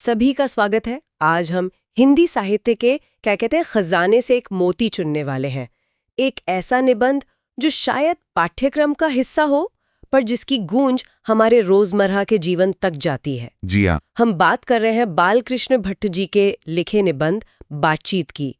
सभी का स्वागत है। आज हम हिंदी साहित्य के क्या कहते हैं खजाने से एक मोती चुनने वाले हैं। एक ऐसा निबंध जो शायद पाठ्यक्रम का हिस्सा हो, पर जिसकी गूंज हमारे रोजमर्रा के जीवन तक जाती है। जी हाँ। हम बात कर रहे हैं बालकृष्ण भट्ट जी के लिखे निबंध बातचीत की।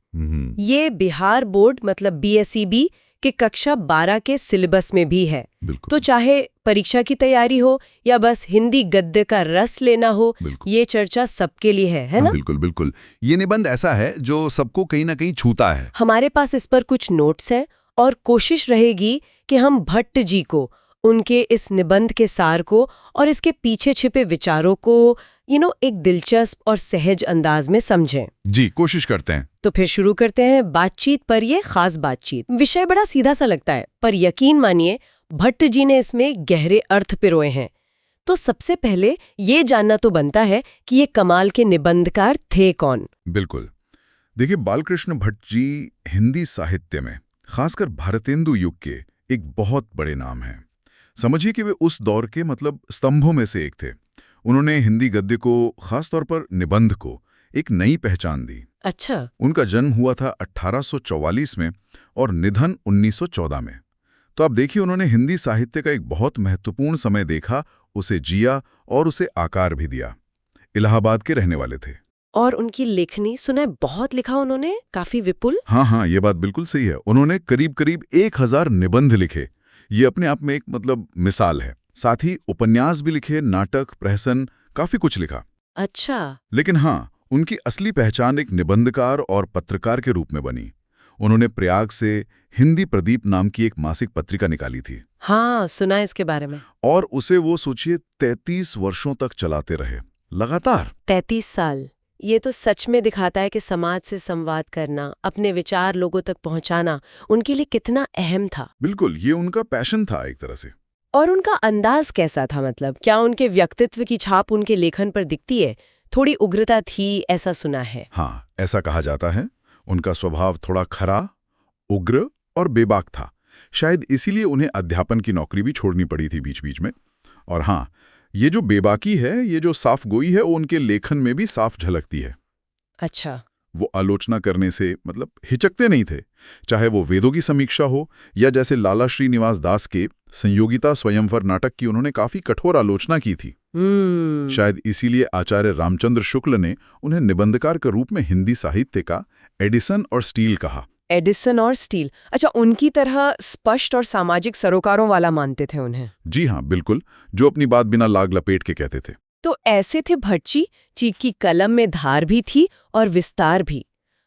ये बिहार बोर्ड मतलब बीएसईबी के कक्षा 12 के सिलेबस में भी है। तो चाहे परीक्षा की तैयारी हो या बस हिंदी गद्य का रस लेना हो, ये चर्चा सबके लिए है ना? बिल्कुल बिल्कुल। ये निबंध ऐसा है जो सबको कहीं ना कहीं छूता है। हमारे पास इस पर कुछ नोट्स हैं और कोशिश रहेगी कि हम भट्ट जी को, उनके इस निबंध के सार को और इसके पीछे छिपे विचारों को एक दिलचस्प और सहज अंदाज में समझें। जी, कोशिश करते हैं। तो फिर शुरू करते हैं बातचीत पर। ये खास बातचीत विषय बड़ा सीधा सा लगता है, पर यकीन मानिए भट्ट जी ने इसमें गहरे अर्थ पिरोए हैं। तो सबसे पहले ये जानना तो बनता है कि ये कमाल के निबंधकार थे कौन। बिल्कुल। देखिए, बालकृष्ण भट्ट जी हिंदी साहित्य में, खासकर भारतेंदु युग के, एक बहुत बड़े नाम हैं। समझिए कि वे उस दौर के स्तंभों में से एक थे। उन्होंने हिंदी गद्य को, खासतौर पर निबंध को, एक नई पहचान दी। अच्छा। उनका जन्म हुआ था 1844 में और निधन 1914 में। तो आप देखिए, उन्होंने हिंदी साहित्य का एक बहुत महत्वपूर्ण समय देखा, उसे जिया और उसे आकार भी दिया। इलाहाबाद के रहने वाले थे। और उनकी लेखनी सुना है, बहुत लिखा उन्होंने, काफी विपुल। हाँ, ये बात बिल्कुल सही है। उन्होंने करीब 1000 निबंध लिखे। ये अपने आप में एक मिसाल है। साथ ही उपन्यास भी लिखे, नाटक, प्रहसन, काफी कुछ लिखा। अच्छा। लेकिन हाँ, उनकी असली पहचान एक निबंधकार और पत्रकार के रूप में बनी। उन्होंने प्रयाग से हिंदी प्रदीप नाम की एक मासिक पत्रिका निकाली थी। हाँ, सुना है इसके बारे में। और उसे वो सोचिए 33 वर्षों तक चलाते रहे, लगातार। 33 साल। ये तो सच में दिखाता है कि समाज से संवाद करना, अपने विचार लोगों तक पहुंचाना उनके लिए कितना अहम था। बिल्कुल, ये उनका पैशन था एक तरह से। और उनका अंदाज कैसा था? क्या उनके व्यक्तित्व की छाप उनके लेखन पर दिखती है? थोड़ी उग्रता थी, ऐसा सुना है। हाँ, ऐसा कहा जाता है। उनका स्वभाव थोड़ा खरा, उग्र और बेबाक था। शायद इसीलिए उन्हें अध्यापन की नौकरी भी छोड़नी पड़ी थी बीच बीच में। और हाँ, ये जो बेबाकी है, ये जो साफ गोई है, वो उनके लेखन में भी साफ झलकती है। अच्छा। वो आलोचना करने से हिचकते नहीं थे, चाहे वो वेदों की समीक्षा हो या जैसे लाला श्रीनिवास दास के संयोगिता स्वयंवर नाटक की उन्होंने काफी कठोर आलोचना की थी। शायद इसीलिए आचार्य रामचंद्र शुक्ल ने उन्हें निबंधकार के रूप में हिंदी साहित्य का एडिसन और स्टील कहा। एडिसन और स्टील। अच्छा, उनकी तरह स्पष्ट और सामाजिक सरोकारों वाला मानते थे उन्हें। जी हाँ, बिल्कुल, जो अपनी बात बिना लाग लपेट के कहते थे। तो ऐसे थे भट्ट जी की कलम में धार भी थी और विस्तार भी।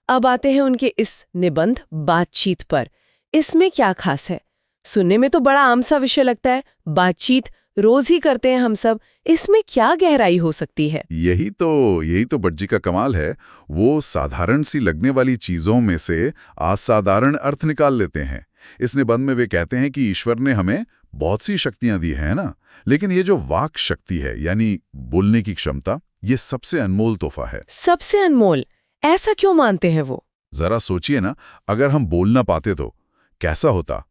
अब आते हैं उनके इस निबंध बातचीत पर। इसमें क्या खास है? सुनने में तो बड़ा आम सा विषय लगता है, बातचीत रोज ही करते हैं हम सब। इसमें क्या गहराई हो सकती है? यही तो भट्ट जी का कमाल है। वो साधारण सी लगने वाली चीजों में से असाधारण अर्थ निकाल लेते हैं। इस निबंध में वे कहते हैं कि ईश्वर ने हमें बहुत सी शक्तियां दी हैं ना, लेकिन ये जो वाक शक्ति है, यानी बोलने की क्षमता, ये सबसे अनमोल तोहफा है। सबसे अनमोल? ऐसा क्यों मानते हैं वो? जरा सोचिए ना, अगर हम बोल ना पाते तो कैसा होता।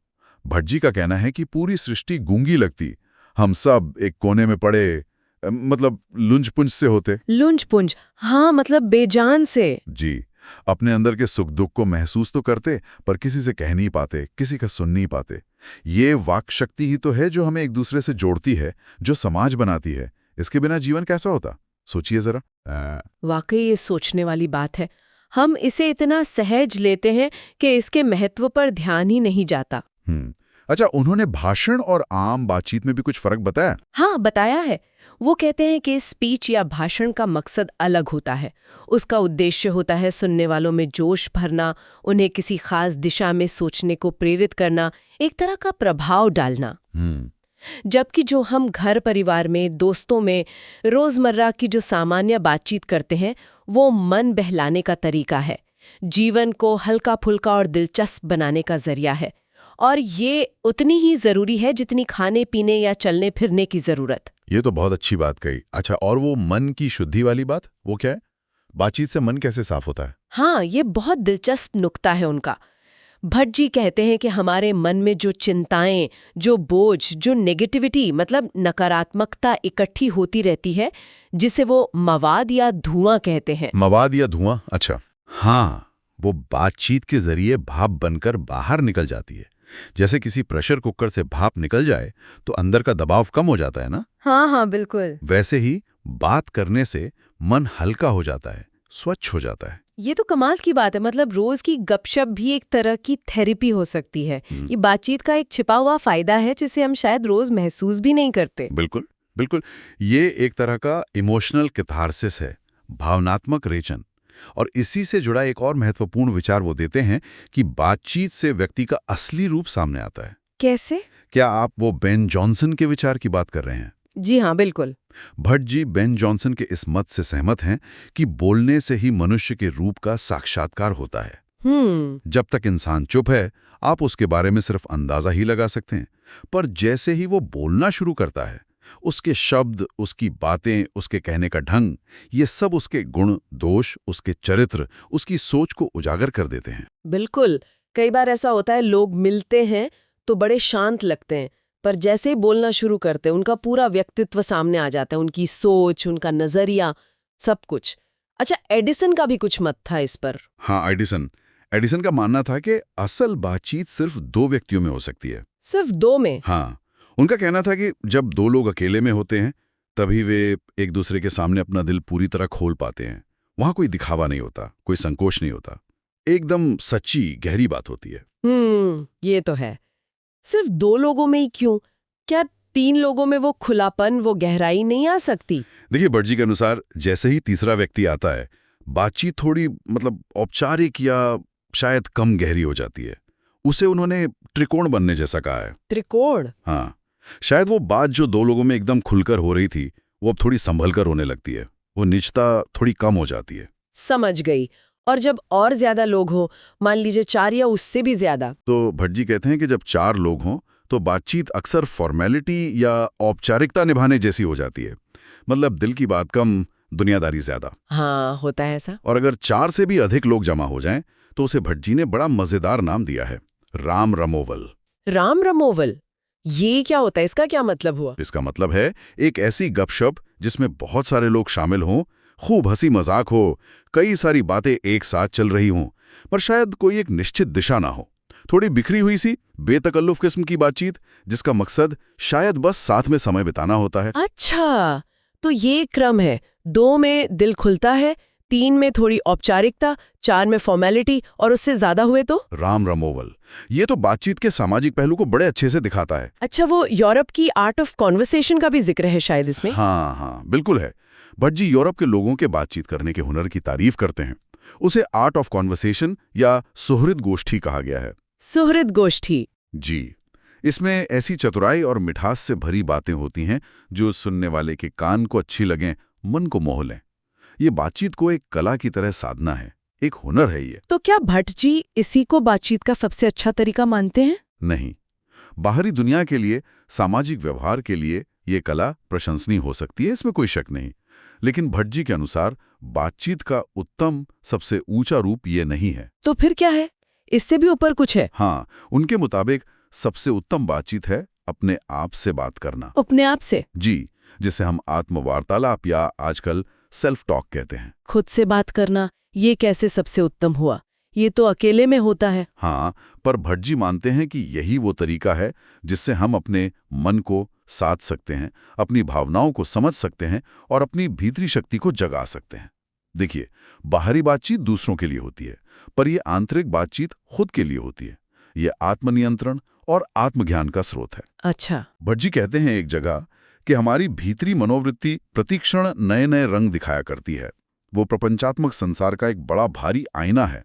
भट्ट जी का कहना है कि पूरी सृष्टि गूंगी लगती, हम सब एक कोने में पड़े लुंज-पुंज से होते। लुंज-पुंज? हाँ, बेजान से। जी, अपने अंदर के सुख दुख को महसूस तो करते, पर किसी से कह नहीं पाते, किसी का सुन नहीं पाते। ये वाक शक्ति ही तो है जो हमें एक दूसरे से जोड़ती है, जो समाज बनाती है। इसके बिना जीवन कैसा होता, सोचिए जरा। वाकई ये सोचने वाली बात है। हम इसे इतना सहज लेते हैं कि इसके महत्व पर ध्यान ही नहीं जाता। अच्छा, उन्होंने भाषण और आम बातचीत में भी कुछ फर्क बताया? हाँ, बताया है। वो कहते हैं कि स्पीच या भाषण का मकसद अलग होता है। उसका उद्देश्य होता है सुनने वालों में जोश भरना, उन्हें किसी खास दिशा में सोचने को प्रेरित करना, एक तरह का प्रभाव डालना। जबकि जो हम घर परिवार में, दोस्तों में, रोजमर्रा की जो सामान्य बातचीत करते हैं, वो मन बहलाने का तरीका है, जीवन को हल्का फुल्का और दिलचस्प बनाने का जरिया है। और ये उतनी ही जरूरी है जितनी खाने पीने या चलने फिरने की जरूरत। ये तो बहुत अच्छी बात कही। अच्छा, और वो मन की शुद्धि वाली बात, वो क्या है? बातचीत से मन कैसे साफ होता है? हाँ, ये बहुत दिलचस्प नुक्ता है उनका। भट्ट जी कहते हैं कि हमारे मन में जो चिंताएं, जो बोझ, जो नेगेटिविटी मतलब नकारात्मकता इकट्ठी होती रहती है, जिसे वो मवाद या धुआं कहते हैं। मवाद या धुआं, अच्छा। हाँ, वो बातचीत के जरिए भाप बनकर बाहर निकल जाती है। जैसे किसी प्रेशर कुकर से भाप निकल जाए तो अंदर का दबाव कम हो जाता है ना। हाँ हाँ बिल्कुल। वैसे ही बात करने से मन हल्का हो जाता है, स्वच्छ हो जाता है। ये तो कमाल की बात है। मतलब रोज की गपशप भी एक तरह की थेरेपी हो सकती है। ये बातचीत का एक छिपा हुआ फायदा है जिसे हम शायद रोज महसूस भी नहीं करते। बिल्कुल बिल्कुल, ये एक तरह का इमोशनल कैथारसिस है, भावनात्मक रेचन। और इसी से जुड़ा एक और महत्वपूर्ण विचार वो देते हैं कि बातचीत से व्यक्ति का असली रूप सामने आता है। कैसे? क्या आप वो बेन जॉनसन के विचार की बात कर रहे हैं? जी हाँ बिल्कुल। भट्ट जी बेन जॉनसन के इस मत से सहमत हैं कि बोलने से ही मनुष्य के रूप का साक्षात्कार होता है। जब तक इंसान चुप है, आप उसके बारे में सिर्फ अंदाजा ही लगा सकते हैं, पर जैसे ही वो बोलना शुरू करता है, उसके शब्द, उसकी बातें, उसके कहने का ढंग, ये सब उसके गुण, दोष, उसके चरित्र, उसकी सोच को उजागर कर देते हैं। बिल्कुल। कई बार ऐसा होता है, लोग मिलते हैं तो बड़े शांत लगते हैं, पर जैसे ही बोलना शुरू करते हैं उनका पूरा व्यक्तित्व सामने आ जाता है, उनकी सोच, उनका नजरिया, सब कुछ। अच्छा, एडिसन का भी कुछ मत था इस पर। हाँ, एडिसन का मानना था कि असल बातचीत सिर्फ दो व्यक्तियों में हो सकती है। सिर्फ दो में? हाँ, उनका कहना था कि जब दो लोग अकेले में होते हैं तभी वे एक दूसरे के सामने अपना दिल पूरी तरह खोल पाते हैं। वहां कोई दिखावा नहीं होता, कोई संकोच नहीं होता, एकदम सच्ची गहरी बात होती है। ये तो है। सिर्फ दो लोगों में ही क्यों? क्या तीन लोगों में वो खुलापन, वो गहराई नहीं आ सकती? देखिए, भट्ट जी के अनुसार जैसे ही तीसरा व्यक्ति आता है, बातचीत थोड़ी औपचारिक या शायद कम गहरी हो जाती है। उसे उन्होंने त्रिकोण बनने जैसा कहा है। त्रिकोण? हाँ, शायद वो बात जो दो लोगों में एकदम खुलकर हो रही थी, वो अब थोड़ी संभल कर होने लगती है। वो निजता थोड़ी कम हो जाती है। समझ गई। और जब और ज्यादा लोग हो, मान लीजिए 4 या उससे भी ज्यादा? तो भट्ट जी कहते हैं कि जब 4 लोग हों तो बातचीत अक्सर फॉर्मेलिटी या औपचारिकता निभाने जैसी हो जाती है। मतलब दिल की बात कम, दुनियादारी ज्यादा। हाँ, होता है ऐसा। और अगर 4 से भी अधिक लोग जमा हो जाएं तो उसे भट्ट जी ने बड़ा मजेदार नाम दिया है, राम रमोवल। राम रमोवल? ये क्या होता है? इसका क्या मतलब हुआ? इसका मतलब है एक ऐसी गपशप जिसमें बहुत सारे लोग शामिल हों, खूब हंसी मजाक हो, कई सारी बातें एक साथ चल रही हों, पर शायद कोई एक निश्चित दिशा ना हो। थोड़ी बिखरी हुई सी बेतकल्लुफ किस्म की बातचीत जिसका मकसद शायद बस साथ में समय बिताना होता है। अच्छा, तो ये क्रम है। 2 में दिल खुलता है, 3 में थोड़ी औपचारिकता, 4 में फॉर्मेलिटी, और उससे ज्यादा हुए तो? राम रमोवल ये तो बातचीत के सामाजिक पहलू को बड़े अच्छे से दिखाता है। अच्छा, वो यूरोप की आर्ट ऑफ कॉन्वर्सेशन का भी जिक्र है शायद इसमें? हाँ, बिल्कुल है। भट्ट जी यूरोप के लोगों के बातचीत करने के हुनर की तारीफ करते हैं। उसे आर्ट ऑफ कॉन्वर्सेशन या सुहृद गोष्ठी कहा गया है। सुहृद गोष्ठी? जी, इसमें ऐसी चतुराई और मिठास से भरी बातें होती हैं जो सुनने वाले के कान को अच्छी लगें, मन को मोह लें। ये बातचीत को एक कला की तरह साधना है, एक हुनर है ये। तो क्या भट्ट जी इसी को बातचीत का सबसे अच्छा तरीका मानते हैं? नहीं, बाहरी दुनिया के लिए, सामाजिक व्यवहार के लिए ये कला प्रशंसनीय हो सकती है, इसमें कोई शक नहीं। लेकिन भट्ट जी के अनुसार बातचीत का उत्तम, सबसे ऊंचा रूप ये नहीं है। तो फिर क्या है? इससे भी ऊपर कुछ है? हाँ, उनके मुताबिक सबसे उत्तम बातचीत है अपने आप से बात करना। अपने आप से? जी, जिसे हम आत्मवार्तालाप या आजकल सेल्फ टॉक कहते हैं। खुद से बात करना, ये कैसे सबसे उत्तम हुआ? ये तो अकेले में होता है। हाँ, पर भट्ट जी मानते हैं कि यही वो तरीका है जिससे हम अपने मन को साध सकते हैं, अपनी भावनाओं को समझ सकते हैं और अपनी भीतरी शक्ति को जगा सकते हैं। देखिए, बाहरी बातचीत दूसरों के लिए होती है, पर यह आंतरिक बातचीत खुद के लिए होती है। ये आत्मनियंत्रण और आत्मज्ञान का स्रोत है। अच्छा। भट्ट जी कहते हैं एक जगह कि हमारी भीतरी मनोवृत्ति प्रतिक्षण नए नए रंग दिखाया करती है। वो प्रपंचात्मक संसार का एक बड़ा भारी आईना है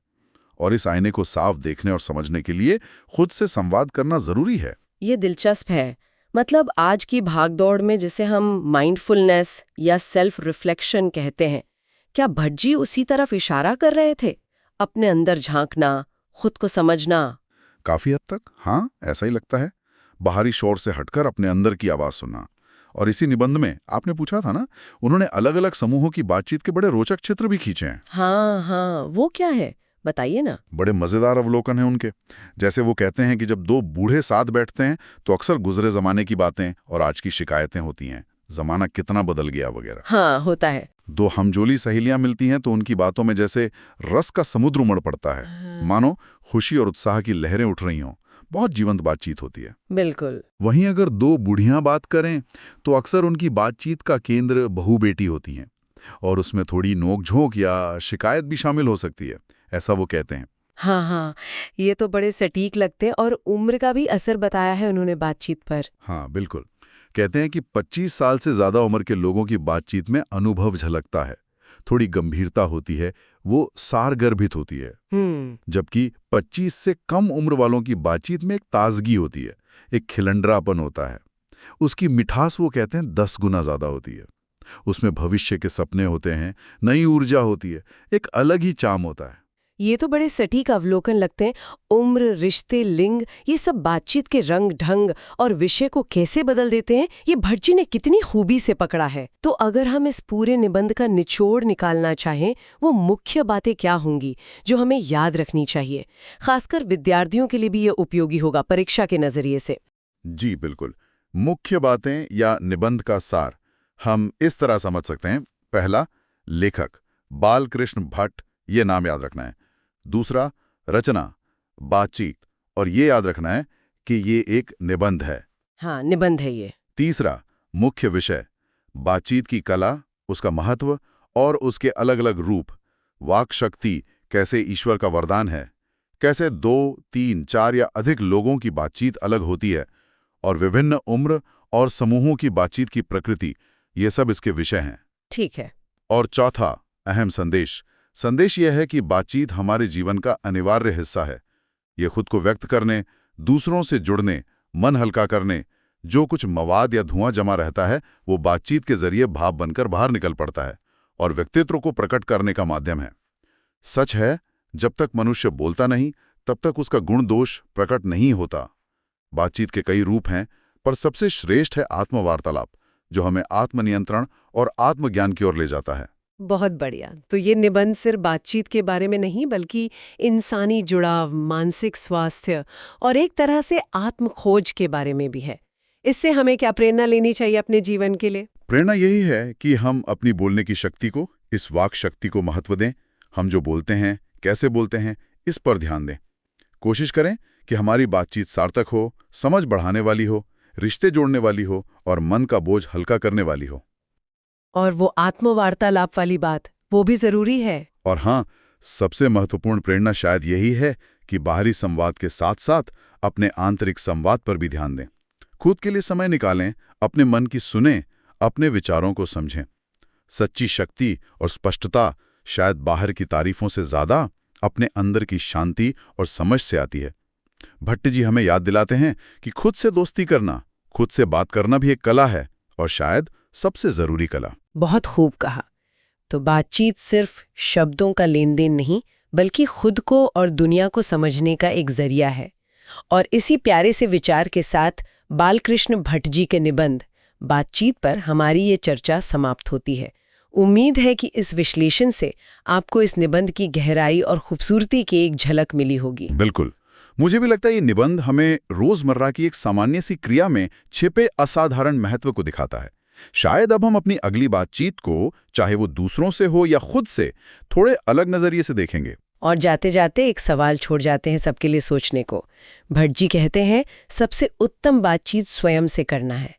और इस आईने को साफ देखने और समझने के लिए खुद से संवाद करना जरूरी है। ये दिलचस्प है। मतलब आज की भागदौड़ में जिसे हम माइंडफुलनेस या सेल्फ रिफ्लेक्शन कहते हैं, क्या भट्ट जी उसी तरफ इशारा कर रहे थे? अपने अंदर झांकना, खुद को समझना। काफी हद तक हाँ, ऐसा ही लगता है। बाहरी शोर से हटकर अपने अंदर की आवाज सुनना। और इसी निबंध में आपने पूछा था ना, उन्होंने अलग अलग समूहों की बातचीत के बड़े रोचक चित्र भी खींचे हैं। हाँ, वो क्या है? बताइए ना। बड़े मजेदार अवलोकन है उनके। जैसे वो कहते हैं कि जब दो बूढ़े साथ बैठते हैं तो अक्सर गुजरे जमाने की बातें और आज की शिकायतें होती हैं, जमाना कितना बदल गया वगैरह। हाँ, होता है। दो हमजोली सहेलियां मिलती हैं तो उनकी बातों में जैसे रस का समुद्र उमड़ पड़ता है, मानो खुशी और उत्साह की लहरें उठ रही हों। बहुत जीवंत बातचीत होती है। बिल्कुल। वहीं अगर दो बूढ़ियां बात करें तो अक्सर उनकी बातचीत का केंद्र बहू बेटी होती हैं और उसमें थोड़ी नोकझोंक या शिकायत भी शामिल हो सकती है, ऐसा वो कहते हैं। हाँ हाँ, ये तो बड़े सटीक लगते हैं और उम्र का भी असर बताया है उन्होंने बातचीत पर। हाँ बिल्कुल। कहते हैं कि 25 साल से ज्यादा उम्र के लोगों की बातचीत में अनुभव झलकता है, थोड़ी गंभीरता होती है, वो सारगर्भित होती है। जबकि 25 से कम उम्र वालों की बातचीत में एक ताजगी होती है, एक खिलंडरापन होता है। उसकी मिठास वो कहते हैं 10 गुना ज्यादा होती है। उसमें भविष्य के सपने होते हैं, नई ऊर्जा होती है, एक अलग ही चार्म होता है। ये तो बड़े सटीक अवलोकन लगते हैं। उम्र, रिश्ते, लिंग, ये सब बातचीत के रंग ढंग और विषय को कैसे बदल देते हैं, ये भट्ट जी ने कितनी खूबी से पकड़ा है। तो अगर हम इस पूरे निबंध का निचोड़ निकालना चाहें, वो मुख्य बातें क्या होंगी जो हमें याद रखनी चाहिए? खासकर विद्यार्थियों के लिए भी ये उपयोगी होगा परीक्षा के नजरिए से। जी बिल्कुल। मुख्य बातें या निबंध का सार हम इस तरह समझ सकते हैं। पहला, लेखक बालकृष्ण भट्ट, ये नाम याद रखना है। दूसरा, रचना बातचीत, और ये याद रखना है कि ये एक निबंध है। हाँ, निबंध है ये। तीसरा, मुख्य विषय बातचीत की कला, उसका महत्व और उसके अलग अलग रूप। वाक शक्ति कैसे ईश्वर का वरदान है, कैसे 2, 3, 4 या अधिक लोगों की बातचीत अलग होती है, और विभिन्न उम्र और समूहों की बातचीत की प्रकृति, ये सब इसके विषय हैं। ठीक है। और चौथा, अहम संदेश यह है कि बातचीत हमारे जीवन का अनिवार्य हिस्सा है। ये खुद को व्यक्त करने, दूसरों से जुड़ने, मन हल्का करने, जो कुछ मवाद या धुआं जमा रहता है वो बातचीत के जरिए भाप बनकर बाहर निकल पड़ता है और व्यक्तित्व को प्रकट करने का माध्यम है। सच है, जब तक मनुष्य बोलता नहीं तब तक उसका गुण दोष प्रकट नहीं होता। बातचीत के कई रूप हैं, पर सबसे श्रेष्ठ है आत्मवार्तालाप, जो हमें आत्मनियंत्रण और आत्मज्ञान की ओर ले जाता है। बहुत बढ़िया। तो ये निबंध सिर्फ बातचीत के बारे में नहीं, बल्कि इंसानी जुड़ाव, मानसिक स्वास्थ्य और एक तरह से आत्मखोज के बारे में भी है। इससे हमें क्या प्रेरणा लेनी चाहिए अपने जीवन के लिए? प्रेरणा यही है कि हम अपनी बोलने की शक्ति को, इस वाक शक्ति को महत्व दें। हम जो बोलते हैं, कैसे बोलते हैं, इस पर ध्यान दें। कोशिश करें कि हमारी बातचीत सार्थक हो, समझ बढ़ाने वाली हो, रिश्ते जोड़ने वाली हो और मन का बोझ हल्का करने वाली हो। और वो आत्मवार्तालाप वाली बात, वो भी जरूरी है। और हाँ, सबसे महत्वपूर्ण प्रेरणा शायद यही है कि बाहरी संवाद के साथ साथ अपने आंतरिक संवाद पर भी ध्यान दें। खुद के लिए समय निकालें, अपने मन की सुनें, अपने विचारों को समझें। सच्ची शक्ति और स्पष्टता शायद बाहर की तारीफों से ज्यादा अपने अंदर की शांति और समझ से आती है। भट्ट जी हमें याद दिलाते हैं कि खुद से दोस्ती करना, खुद से बात करना भी एक कला है, और शायद सबसे जरूरी कला। बहुत खूब कहा। तो बातचीत सिर्फ शब्दों का लेन देन नहीं, बल्कि खुद को और दुनिया को समझने का एक जरिया है। और इसी प्यारे से विचार के साथ बालकृष्ण भट्ट जी के निबंध बातचीत पर हमारी ये चर्चा समाप्त होती है। उम्मीद है कि इस विश्लेषण से आपको इस निबंध की गहराई और खूबसूरती की एक झलक मिली होगी। बिल्कुल, मुझे भी लगता है ये निबंध हमें रोजमर्रा की एक सामान्य सी क्रिया में छिपे असाधारण महत्व को दिखाता है। शायद अब हम अपनी अगली बातचीत को, चाहे वो दूसरों से हो या खुद से, थोड़े अलग नजरिए से देखेंगे। और जाते जाते एक सवाल छोड़ जाते हैं सबके लिए सोचने को। भट्ट जी कहते हैं, सबसे उत्तम बातचीत स्वयं से करना है।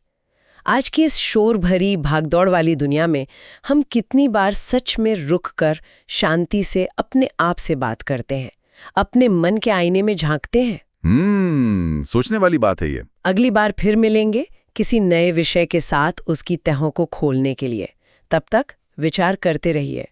आज की इस शोर भरी भागदौड़ वाली दुनिया में हम कितनी बार सच में रुक कर शांति से अपने आप से बात करते हैं, अपने मन के आईने में झांकते हैं? सोचने वाली बात है ये। अगली बार फिर मिलेंगे किसी नए विषय के साथ उसकी तहों को खोलने के लिए। तब तक विचार करते रहिए।